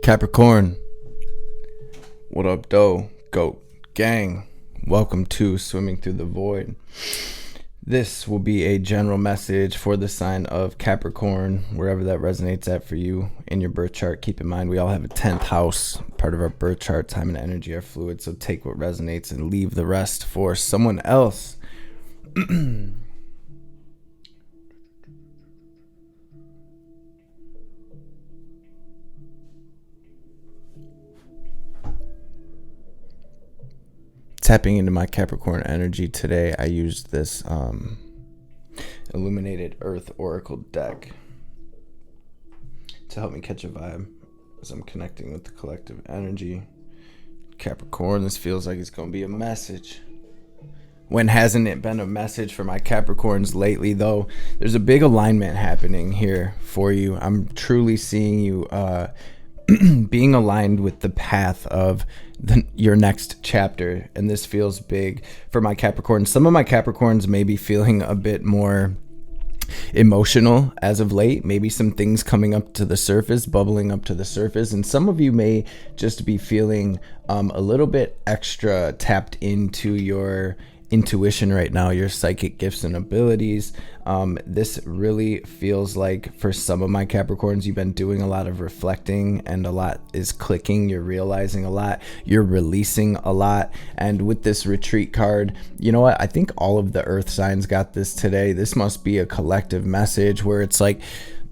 Capricorn, what up, doe, goat, gang? Welcome to Swimming Through the Void. This will be a general message for the sign of Capricorn, wherever that resonates at for you in your birth chart. Keep in mind, we all have a 10th house, part of our birth chart. Time and energy are fluid, so take what resonates and leave the rest for someone else. Tapping into my Capricorn energy today, I used this Illuminated Earth Oracle deck to help me catch a vibe as I'm connecting with the collective energy. Capricorn, this feels like it's going to be a message. When hasn't it been a message for my Capricorns lately, though? There's a big alignment happening here for you. I'm truly seeing you being aligned with the path of your next chapter, and this feels big for my Capricorns. Some of my Capricorns may be feeling a bit more emotional as of late, maybe some things coming up to the surface, bubbling up to the surface, and some of you may just be feeling a little bit extra tapped into your intuition right now, your psychic gifts and abilities. This really feels like for some of my Capricorns, you've been doing a lot of reflecting and a lot is clicking. You're realizing a lot, you're releasing a lot. And with this retreat card, you know what? I think all of the earth signs got this today. This must be a collective message where it's like,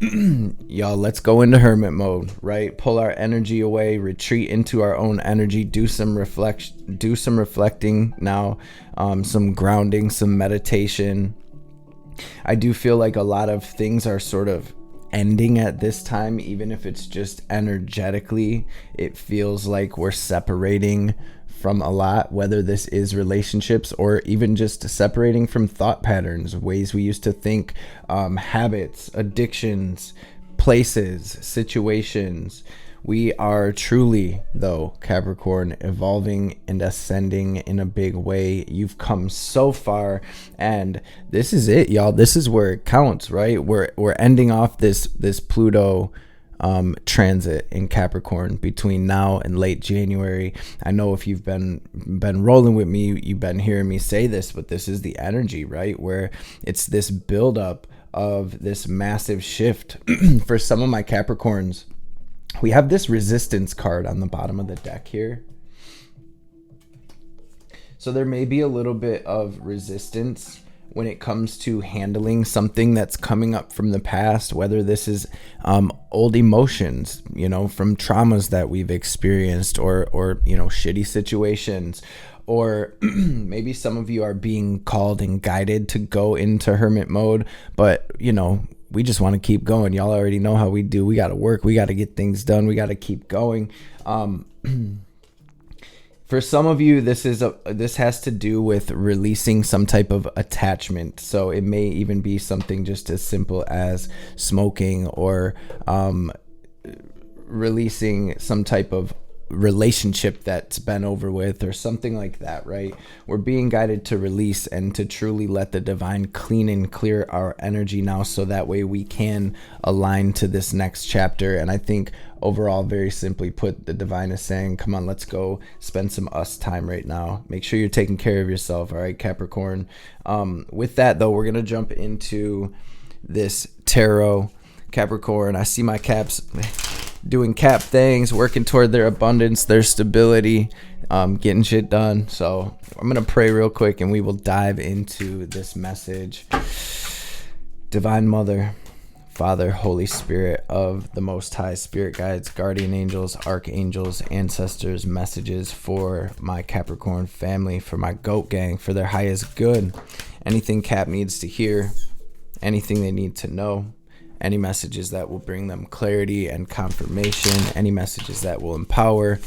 y'all, let's go into hermit mode, right? Pull our energy away, retreat into our own energy, do some reflecting now, some grounding, some meditation. I do feel like a lot of things are sort of ending at this time, even if it's just energetically. It feels like we're separating from a lot, whether this is relationships or even just separating from thought patterns, ways we used to think, habits, addictions, places, situations. We are truly, though, Capricorn, evolving and ascending in a big way. You've come so far, and this is it, y'all. This is where it counts, right? We're ending off this Pluto transit in Capricorn between now and late January. I know if you've been rolling with me, you've been hearing me say this, but this is the energy, right? Where it's this buildup of this massive shift. For some of my Capricorns, we have this resistance card on the bottom of the deck here. So there may be a little bit of resistance when it comes to handling something that's coming up from the past, whether this is old emotions, from traumas that we've experienced or shitty situations, or maybe some of you are being called and guided to go into hermit mode, but we just want to keep going. Y'all already know how we do. We got to work. We got to get things done. We got to keep going. For some of you, this has to do with releasing some type of attachment. So it may even be something just as simple as smoking or releasing some type of relationship that's been over with or something like that, right? We're being guided to release and to truly let the divine clean and clear our energy now, so that way we can align to this next chapter. And I think overall, very simply put, the divine is saying, come on, let's go spend some us time right now. Make sure you're taking care of yourself, all right, Capricorn? With that, though, we're going to jump into this tarot. Capricorn, I see my caps doing cap things, working toward their abundance, their stability, getting shit done. So I'm going to pray real quick and we will dive into this message. Divine Mother, Father, Holy Spirit of the Most High, Spirit Guides, Guardian Angels, Archangels, Ancestors, messages for my Capricorn family, for my goat gang, for their highest good. Anything Cap needs to hear, anything they need to know, any messages that will bring them clarity and confirmation, any messages that will empower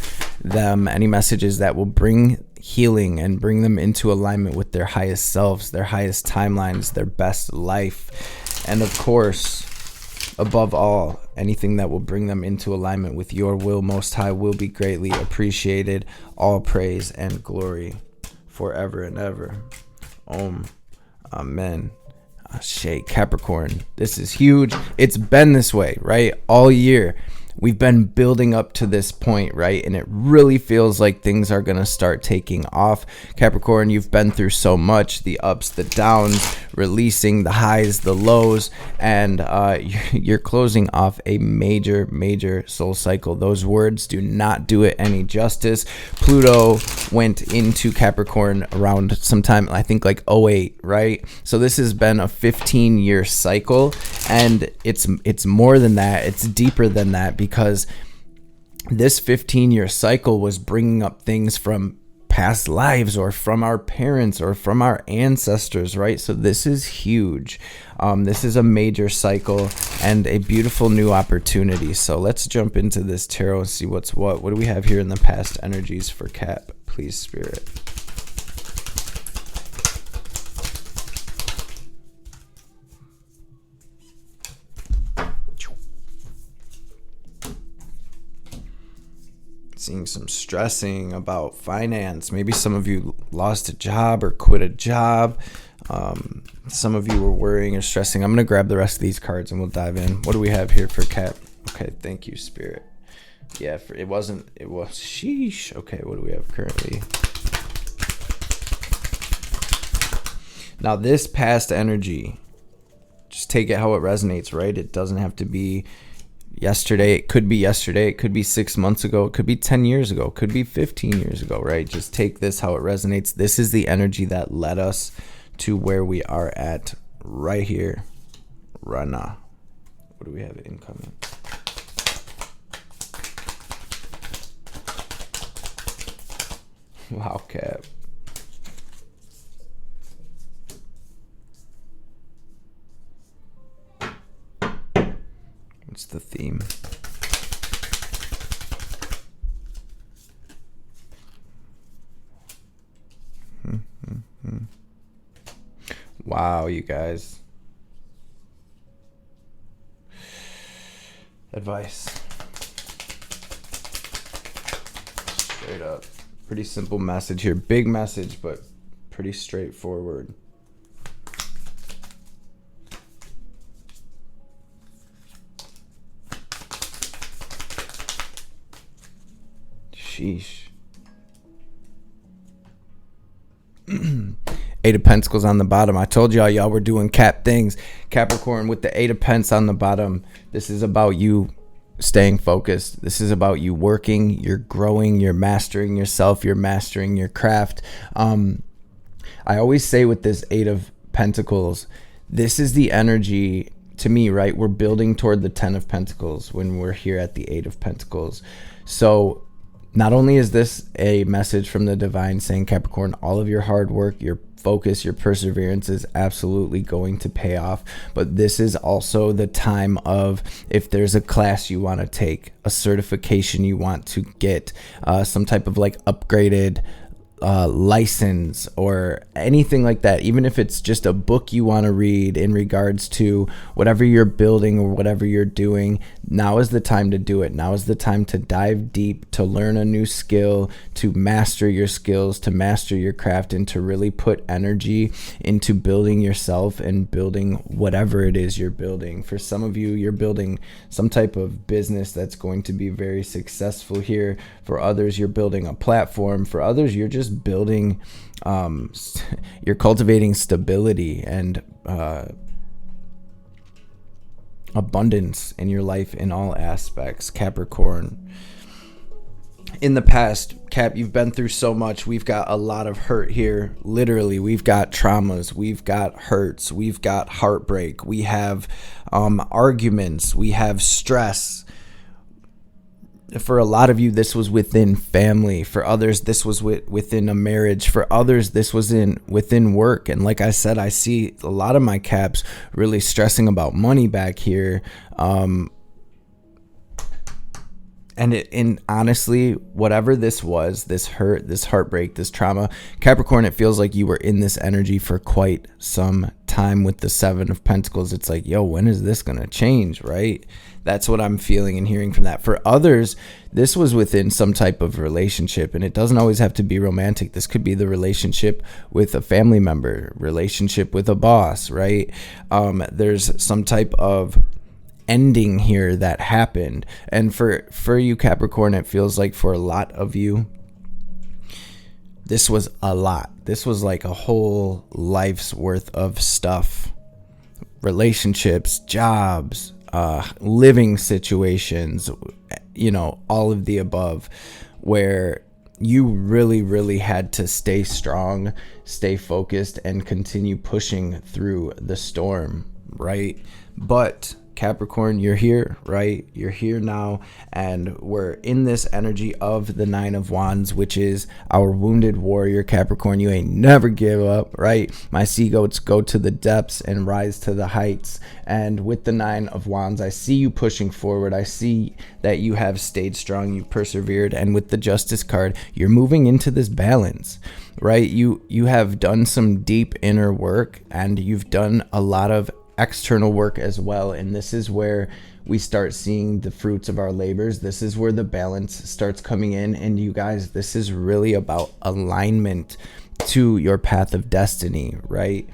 them, any messages that will bring healing and bring them into alignment with their highest selves, their highest timelines, their best life. And of course, above all, anything that will bring them into alignment with your will, Most High, will be greatly appreciated. All praise and glory forever and ever. Om. Amen. Capricorn, this is huge. It's been this way, right? All year. we've been building up to this point, right? And it really feels like things are going to start taking off. Capricorn, you've been through so much, the ups, the downs, releasing the highs, the lows, and you're closing off a major soul cycle. Those words do not do it any justice. Pluto went into Capricorn around sometime, I think like '08, right? So this has been a 15-year cycle, and it's more than that. It's deeper than that, because this 15-year cycle was bringing up things from past lives or from our parents or from our ancestors, right? So this is huge. This is a major cycle and a beautiful new opportunity. So let's jump into this tarot and see what's what. What do we have here in the past energies for Cap? Please, Spirit. Seeing some stressing about finance. Maybe some of you lost a job or quit a job. Some of you were worrying or stressing. I'm going to grab the rest of these cards and we'll dive in. What do we have here for Cap? Okay, thank you, Spirit. Yeah, it was sheesh. Okay, what do we have currently? Now, this past energy, just take it how it resonates, right? It doesn't have to be yesterday. It could be yesterday. It could be 6 months ago. It could be 10 years ago. It could be 15 years ago, right? Just take this how it resonates. This is the energy that led us to where we are at right here. Rana. What do we have incoming? Wow, Cap. What's the theme? Wow, you guys. Advice. Straight up. Pretty simple message here. Big message, but pretty straightforward. Sheesh. Eight of Pentacles on the bottom. I told y'all were doing Cap things. Capricorn with the Eight of Pents on the bottom. This is about you staying focused. This is about you working, you're growing, you're mastering yourself, you're mastering your craft. I always say with this Eight of Pentacles, this is the energy to me, right? We're building toward the 10 of Pentacles when we're here at the Eight of Pentacles. So not only is this a message from the divine saying, Capricorn, all of your hard work, your focus, your perseverance is absolutely going to pay off, but this is also the time of, if there's a class you want to take, a certification you want to get, some type of like upgraded license or anything like that, even if it's just a book you want to read in regards to whatever you're building or whatever you're doing, now is the time to do it. Now is the time to dive deep, to learn a new skill, to master your skills, to master your craft, and to really put energy into building yourself and building whatever it is you're building. For some of you, you're building some type of business that's going to be very successful here. For others, you're building a platform. For others, you're just building, you're cultivating stability and abundance in your life in all aspects. Capricorn, in the past, Cap, you've been through so much. We've got a lot of hurt here. Literally, we've got traumas, we've got hurts, we've got heartbreak, we have arguments, we have stress. For a lot of you, this was within family. For others, this was within a marriage. For others, this was within work. And like I said, I see a lot of my Caps really stressing about money back here. And honestly, whatever this was, this hurt, this heartbreak, this trauma, Capricorn, it feels like you were in this energy for quite some time with the Seven of Pentacles. It's like, yo, when is this going to change, right? That's what I'm feeling and hearing from that. For others, this was within some type of relationship, and it doesn't always have to be romantic. This could be the relationship with a family member, relationship with a boss, right? There's some type of ending here that happened. And for you Capricorn, it feels like for a lot of you, this was a lot. This was like a whole life's worth of stuff. Relationships, jobs, living situations, all of the above, where you really, really had to stay strong, stay focused, and continue pushing through the storm, right? But Capricorn, you're here, right? You're here now, and we're in this energy of the Nine of Wands, which is our wounded warrior. Capricorn, you ain't never give up, right? My sea goats go to the depths and rise to the heights. And with the Nine of Wands, I see you pushing forward. I see that you have stayed strong, you persevered, and with the Justice card, you're moving into this balance, right? You have done some deep inner work, and you've done a lot of external work as well, and this is where we start seeing the fruits of our labors. This is where the balance starts coming in, and you guys, this is really about alignment to your path of destiny, right?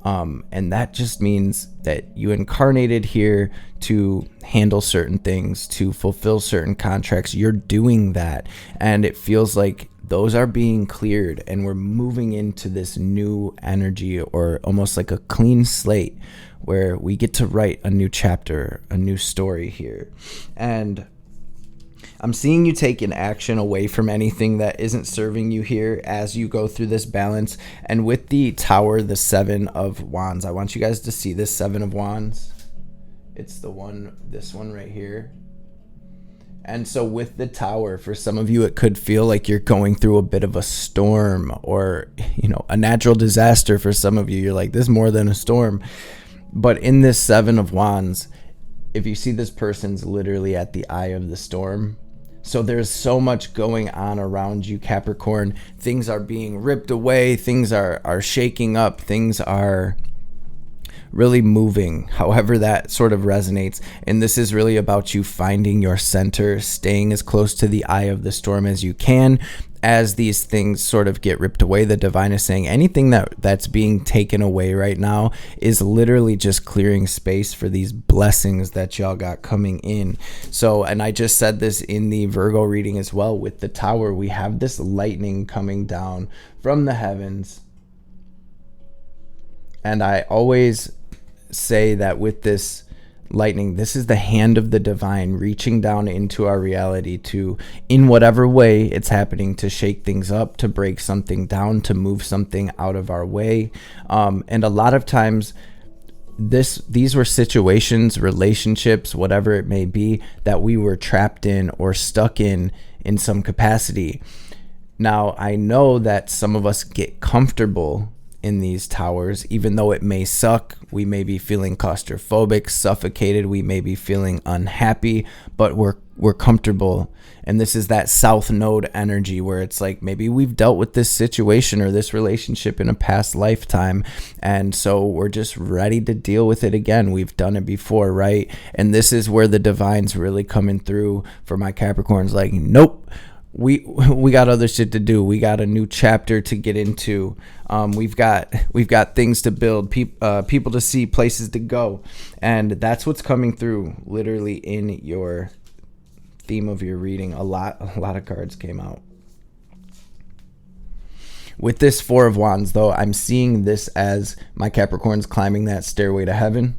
And that just means that you incarnated here to handle certain things, to fulfill certain contracts. You're doing that, and it feels like those are being cleared, and we're moving into this new energy, or almost like a clean slate, where we get to write a new chapter, a new story here. And I'm seeing you take an action away from anything that isn't serving you here as you go through this balance. And with the Tower, the Seven of Wands, I want you guys to see this Seven of Wands. It's this one right here. And so with the Tower, for some of you, it could feel like you're going through a bit of a storm, or, a natural disaster. For some of you, you're like, this is more than a storm. But in this Seven of Wands, if you see, this person's literally at the eye of the storm. So there's so much going on around you, Capricorn. Things are being ripped away. Things are shaking up. Things are really moving, however that sort of resonates. And this is really about you finding your center, staying as close to the eye of the storm as you can. As these things sort of get ripped away, the divine is saying anything that's being taken away right now is literally just clearing space for these blessings that y'all got coming in. So, and I just said this in the Virgo reading as well. With the Tower, we have this lightning coming down from the heavens. And I always say that with this lightning, this is the hand of the divine reaching down into our reality to, in whatever way it's happening, to shake things up, to break something down, to move something out of our way. And a lot of times these were situations, relationships, whatever it may be, that we were trapped in or stuck in some capacity. Now, I know that some of us get comfortable in these towers, even though it may suck. We may be feeling claustrophobic, suffocated. We may be feeling unhappy, but we're comfortable. And this is that South Node energy, where it's like maybe we've dealt with this situation or this relationship in a past lifetime, and so we're just ready to deal with it again. We've done it before, right? And this is where the divine's really coming through for my Capricorns. Like, nope. We got other shit to do. We got a new chapter to get into. We've got things to build, people to see, places to go, and that's what's coming through literally in your theme of your reading. A lot of cards came out. With this Four of Wands, though, I'm seeing this as my Capricorns climbing that stairway to heaven.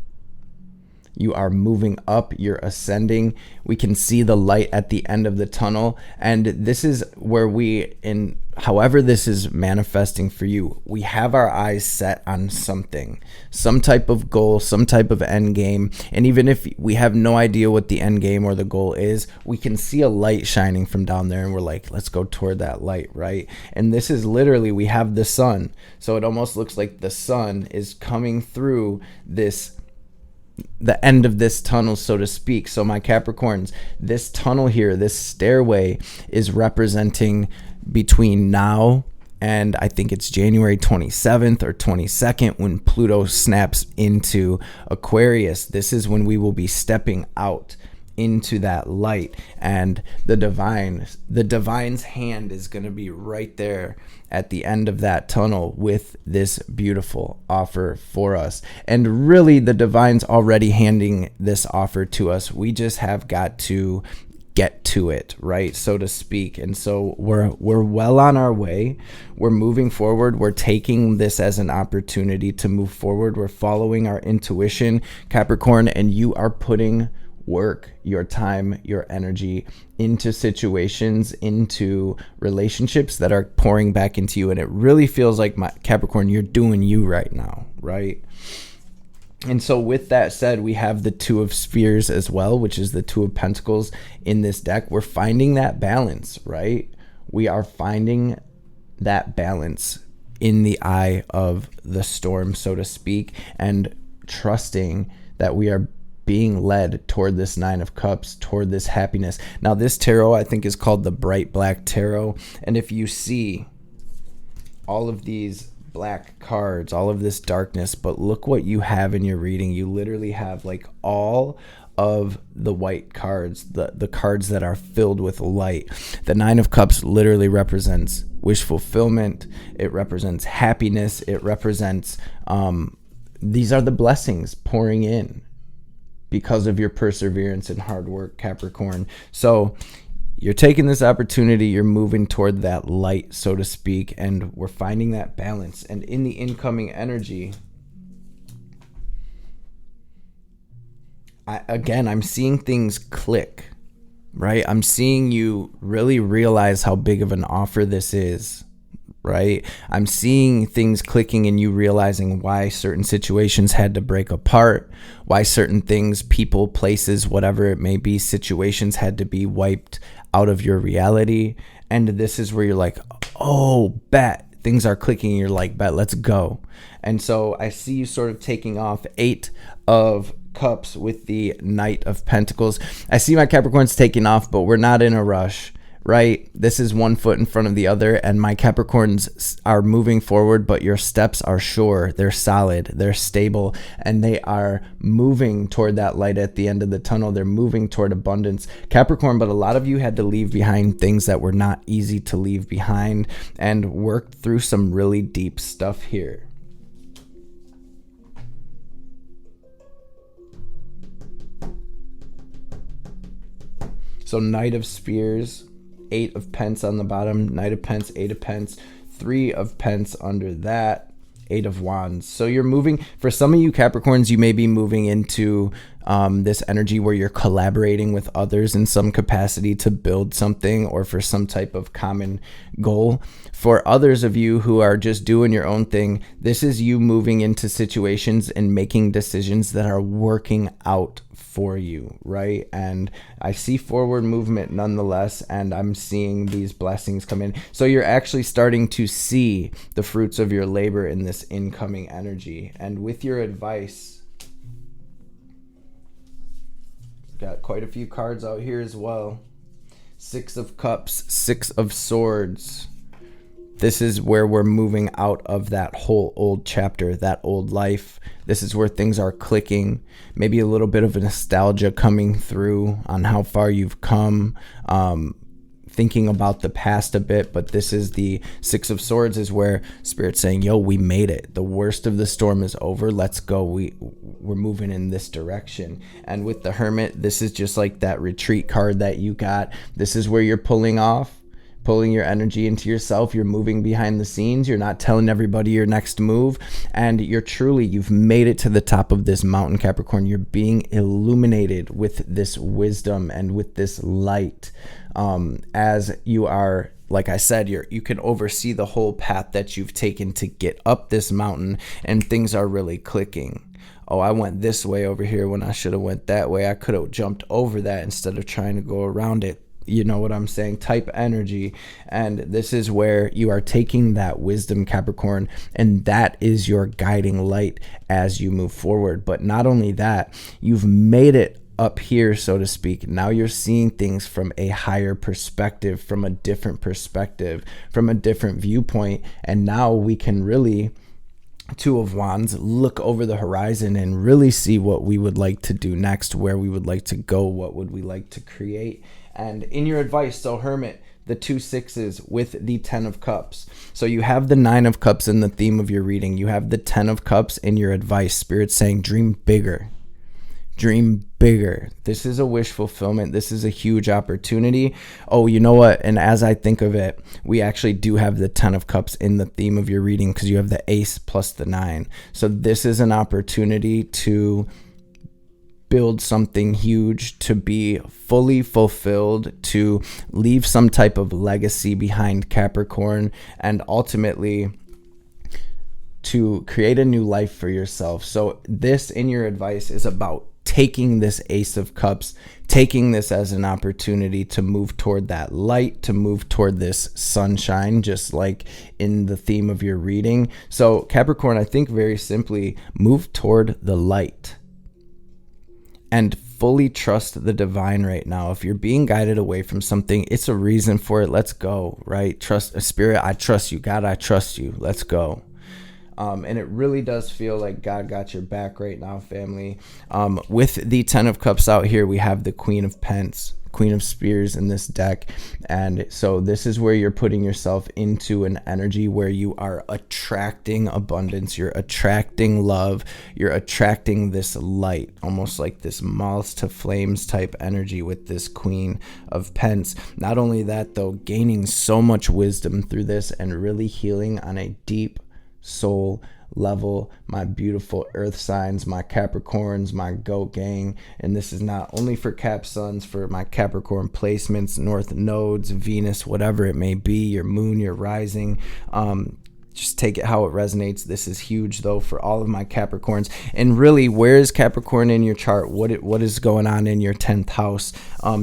You are moving up, you're ascending. We can see the light at the end of the tunnel. And this is where however this is manifesting for you, we have our eyes set on something, some type of goal, some type of end game. And even if we have no idea what the end game or the goal is, we can see a light shining from down there, and we're like, let's go toward that light, right? And this is literally, we have the sun. So it almost looks like the sun is coming through the end of this tunnel, so to speak. So my Capricorns, this tunnel here, this stairway, is representing between now and I think it's January 27th or 22nd, when Pluto snaps into Aquarius. This is when we will be stepping out into that light, and the divine's hand is going to be right there at the end of that tunnel with this beautiful offer for us. And really, the divine's already handing this offer to us. We just have got to get to it, right, so to speak. And so we're well on our way. We're moving forward. We're taking this as an opportunity to move forward. We're following our intuition, Capricorn, and you are putting work, your time, your energy into situations, into relationships that are pouring back into you. And it really feels like, my Capricorn, you're doing you right now, right? And so with that said, we have the Two of Spheres as well, which is the Two of Pentacles in this deck. We're finding that balance, right? We are finding that balance in the eye of the storm, so to speak, and trusting that we are being led toward this Nine of Cups, toward this happiness. Now, this tarot, I think, is called the Bright Black Tarot. And if you see all of these black cards, all of this darkness, but look what you have in your reading. You literally have like all of the white cards, the cards that are filled with light. The Nine of Cups literally represents wish fulfillment. It represents happiness. It represents, these are the blessings pouring in because of your perseverance and hard work, Capricorn. So you're taking this opportunity, you're moving toward that light, so to speak, and we're finding that balance. And in the incoming energy, I'm seeing things click, right? I'm seeing you really realize how big of an offer this is, right? I'm seeing things clicking and you realizing why certain situations had to break apart, why certain things, people, places, whatever it may be, situations had to be wiped out of your reality. And this is where you're like, oh, bet. Things are clicking. You're like, bet, let's go. And so I see you sort of taking off 8 of Cups with the Knight of Pentacles. I see my Capricorns taking off, but we're not in a rush, right? This is one foot in front of the other, and my Capricorns are moving forward, but your steps are sure, they're solid, they're stable, and they are moving toward that light at the end of the tunnel. They're moving toward abundance, Capricorn. But a lot of you had to leave behind things that were not easy to leave behind and work through some really deep stuff here. So Knight of Spears, 8 of Pence on the bottom, Knight of Pence, 8 of Pence, 3 of Pence under that, 8 of Wands. So you're moving, for some of you Capricorns, you may be moving into this energy where you're collaborating with others in some capacity to build something or for some type of common goal. For others of you who are just doing your own thing, this is you moving into situations and making decisions that are working out for you, right? And I see forward movement nonetheless, and I'm seeing these blessings come in. So you're actually starting to see the fruits of your labor in this incoming energy. And with your advice, got quite a few cards out here as well. 6 of Cups, 6 of Swords. This is where we're moving out of that whole old chapter, that old life. This is where things are clicking. Maybe a little bit of a nostalgia coming through on how far you've come. Thinking about the past a bit, but this is the 6 of Swords, is where Spirit's saying, yo, we made it. The worst of the storm is over. Let's go. We're moving in this direction. And with the Hermit, this is just like that retreat card that you got. This is where you're pulling your energy into yourself. You're moving behind the scenes. You're not telling everybody your next move. And you've made it to the top of this mountain, Capricorn. You're being illuminated with this wisdom and with this light. As you are, like I said, you can oversee the whole path that you've taken to get up this mountain, and things are really clicking. Oh, I went this way over here when I should have went that way. I could have jumped over that instead of trying to go around it. You know what I'm saying? Type energy. And this is where you are taking that wisdom, Capricorn, and that is your guiding light as you move forward. But not only that, you've made it up here, so to speak. Now you're seeing things from a higher perspective, from a different perspective, from a different viewpoint. And now we can really Two of Wands, look over the horizon and really see what we would like to do next, where we would like to go, what would we like to create. And in your advice, so Hermit, the 2 sixes with the 10 of Cups. So you have the 9 of Cups in the theme of your reading. You have the 10 of Cups in your advice. Spirit saying, dream bigger. Dream bigger. This is a wish fulfillment. This is a huge opportunity. Oh, you know what? And as I think of it, we actually do have the 10 of Cups in the theme of your reading, because you have the Ace plus the 9. So this is an opportunity to build something huge, to be fully fulfilled, to leave some type of legacy behind, Capricorn, and ultimately to create a new life for yourself. So this, in your advice, is about taking this Ace of Cups, taking this as an opportunity to move toward that light, to move toward this sunshine, just like in the theme of your reading. So Capricorn, I think very simply, move toward the light and fully trust the divine right now. If you're being guided away from something, it's a reason for it. Let's go, right? Trust, Spirit, I trust you. God, I trust you. Let's go. And it really does feel like God got your back right now, family. With the 10 of Cups out here, we have the Queen of Pence, Queen of Spears in this deck. And so this is where you're putting yourself into an energy where you are attracting abundance. You're attracting love. You're attracting this light, almost like this moths to flames type energy with this Queen of Pence. Not only that, though, gaining so much wisdom through this and really healing on a deep soul level, my beautiful earth signs, my Capricorns, my goat gang. And this is not only for Cap Suns, for my Capricorn placements, North nodes, Venus, whatever it may be, your moon, your rising. Just take it how it resonates. This is huge, though, for all of my Capricorns. And really, where is Capricorn in your chart? What is going on in your 10th house?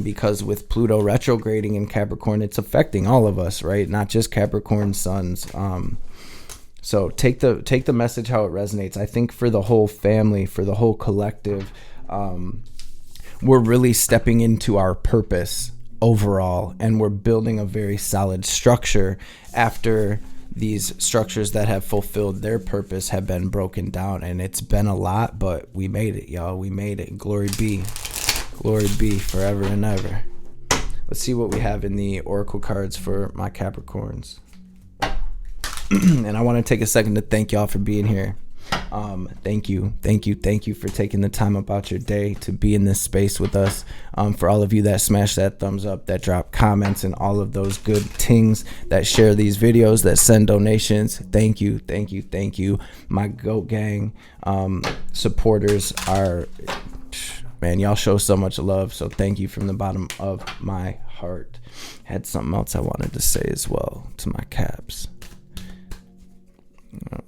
Because with Pluto retrograding in Capricorn, it's affecting all of us, right? Not just Capricorn suns. So take the message how it resonates. I think for the whole family, for the whole collective, we're really stepping into our purpose overall, and we're building a very solid structure after these structures that have fulfilled their purpose have been broken down. And it's been a lot, but we made it, y'all. We made it. Glory be forever and ever. Let's see what we have in the oracle cards for my Capricorns. And I want to take a second to thank y'all for being here. Thank you for taking the time about your day to be in this space with us. For all of you that smash that thumbs up, that drop comments, and all of those good things, that share these videos, that send donations, thank you. My goat gang supporters are, man, y'all show so much love, so thank you from the bottom of my heart. Had something else I wanted to say as well to my Caps.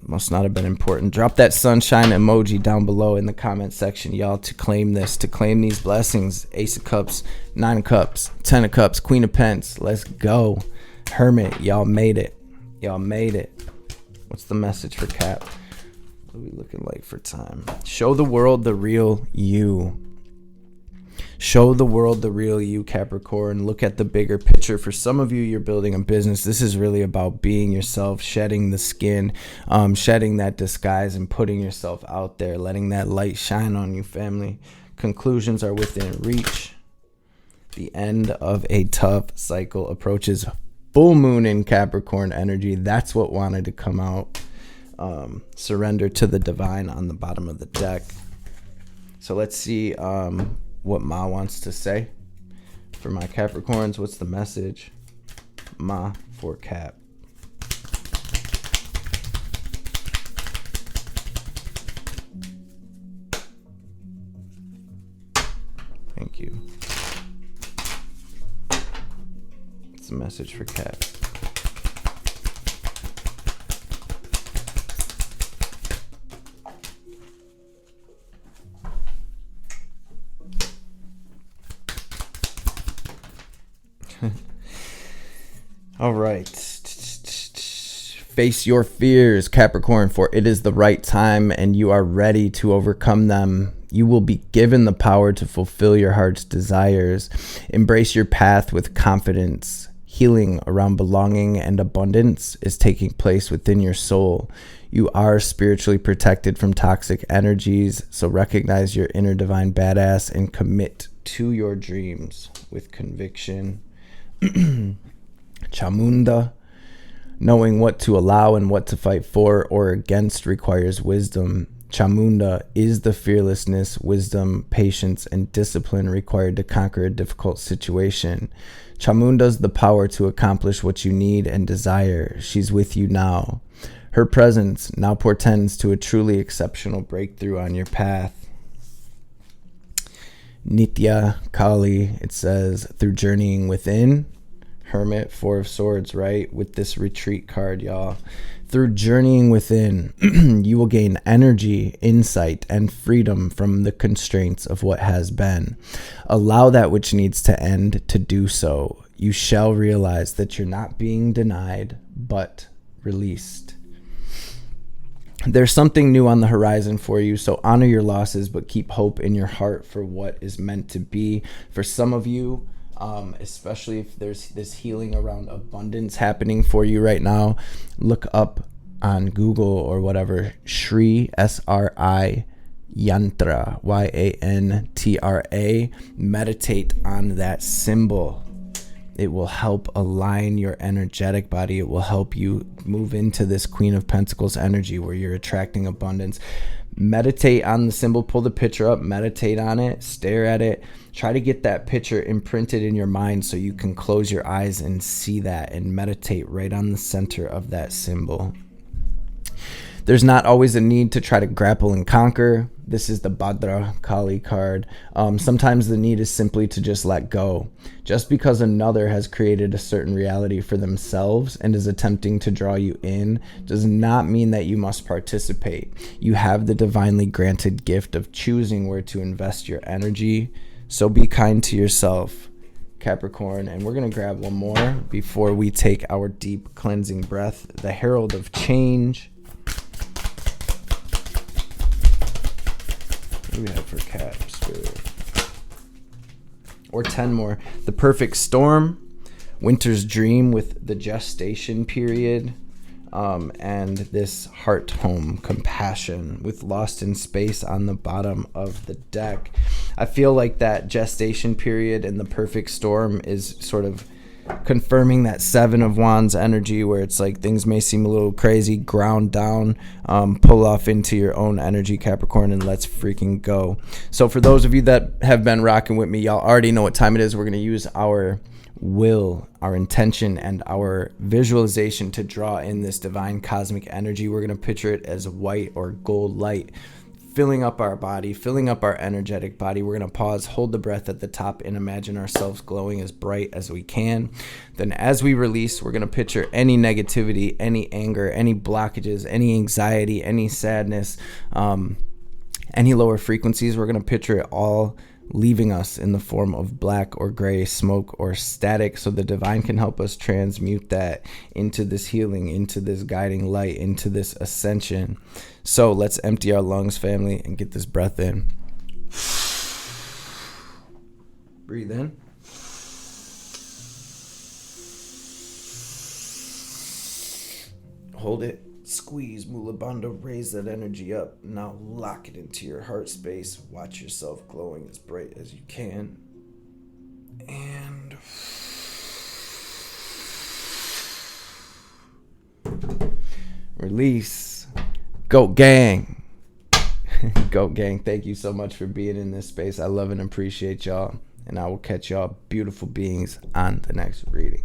Must not have been important. Drop that sunshine emoji down below in the comment section, y'all, to claim this, to claim these blessings. Ace of Cups, 9 of Cups, 10 of Cups, Queen of Pence. Let's go. Hermit, y'all made it. What's the message for Cap? What are we looking like for time? Show the world the real you. Show the world the real you, Capricorn. Look at the bigger picture. For some of you, you're building a business. This is really about being yourself, shedding the skin, shedding that disguise, and putting yourself out there, letting that light shine on you, family. Conclusions are within reach. The end of a tough cycle approaches. Full moon in Capricorn energy. That's what wanted to come out. Surrender to the divine on the bottom of the deck. So let's see what Ma wants to say for my Capricorns. What's the message, Ma, for Cap? Thank you. What's the message for Cap? All right. Face your fears, Capricorn, for it is the right time and you are ready to overcome them. You will be given the power to fulfill your heart's desires. Embrace your path with confidence. Healing around belonging and abundance is taking place within your soul. You are spiritually protected from toxic energies, so recognize your inner divine badass and commit to your dreams with conviction. Chamunda. Knowing what to allow and what to fight for or against requires wisdom. Chamunda is the fearlessness, wisdom, patience, and discipline required to conquer a difficult situation. Chamunda's the power to accomplish what you need and desire. She's with you now. Her presence now portends to a truly exceptional breakthrough on your path. Nitya Kali, it says, through journeying within. Hermit, Four of Swords, right? With this retreat card, y'all. Through journeying within, you will gain energy, insight, and freedom from the constraints of what has been. Allow that which needs to end to do so. You shall realize that you're not being denied, but released. There's something new on the horizon for you, so honor your losses, but keep hope in your heart for what is meant to be. For some of you, especially if there's this healing around abundance happening for you right now, look up on Google or whatever, Shri, S-R-I, Yantra, Y-A-N-T-R-A. Meditate on that symbol. It will help align your energetic body. It will help you move into this Queen of Pentacles energy where you're attracting abundance. Meditate on the symbol, pull the picture up, meditate on it, stare at it. Try to get that picture imprinted in your mind so you can close your eyes and see that and meditate right on the center of that symbol. There's not always a need to try to grapple and conquer. This is the Bhadra Kali card. Sometimes the need is simply to just let go. Just because another has created a certain reality for themselves and is attempting to draw you in does not mean that you must participate. You have the divinely granted gift of choosing where to invest your energy. So be kind to yourself, Capricorn. And we're going to grab one more before we take our deep cleansing breath. The Herald of Change. What do we have for Cap Spirit? Or 10 more. The Perfect Storm. Winter's Dream with the gestation period. And this Heart Home, Compassion with Lost in Space on the bottom of the deck. I feel like that gestation period and the Perfect Storm is sort of confirming that Seven of Wands energy where it's like things may seem a little crazy, ground down, pull off into your own energy, Capricorn, and let's freaking go. So for those of you that have been rocking with me, y'all already know what time it is. We're going to use our will, our intention, and our visualization to draw in this divine cosmic energy. We're going to picture it as white or gold light filling up our body, filling up our energetic body. We're going to pause, hold the breath at the top, and imagine ourselves glowing as bright as we can. Then as we release, we're going to picture any negativity, any anger, any blockages, any anxiety, any sadness, any lower frequencies. We're going to picture it all leaving us in the form of black or gray smoke or static, so the divine can help us transmute that into this healing, into this guiding light, into this ascension. So let's empty our lungs, family, and get this breath in. Breathe in. Hold it. Squeeze, Mula Bandha, raise that energy up. Now lock it into your heart space. Watch yourself glowing as bright as you can. And release. Goat gang. Goat gang, thank you so much for being in this space. I love and appreciate y'all. And I will catch y'all beautiful beings on the next reading.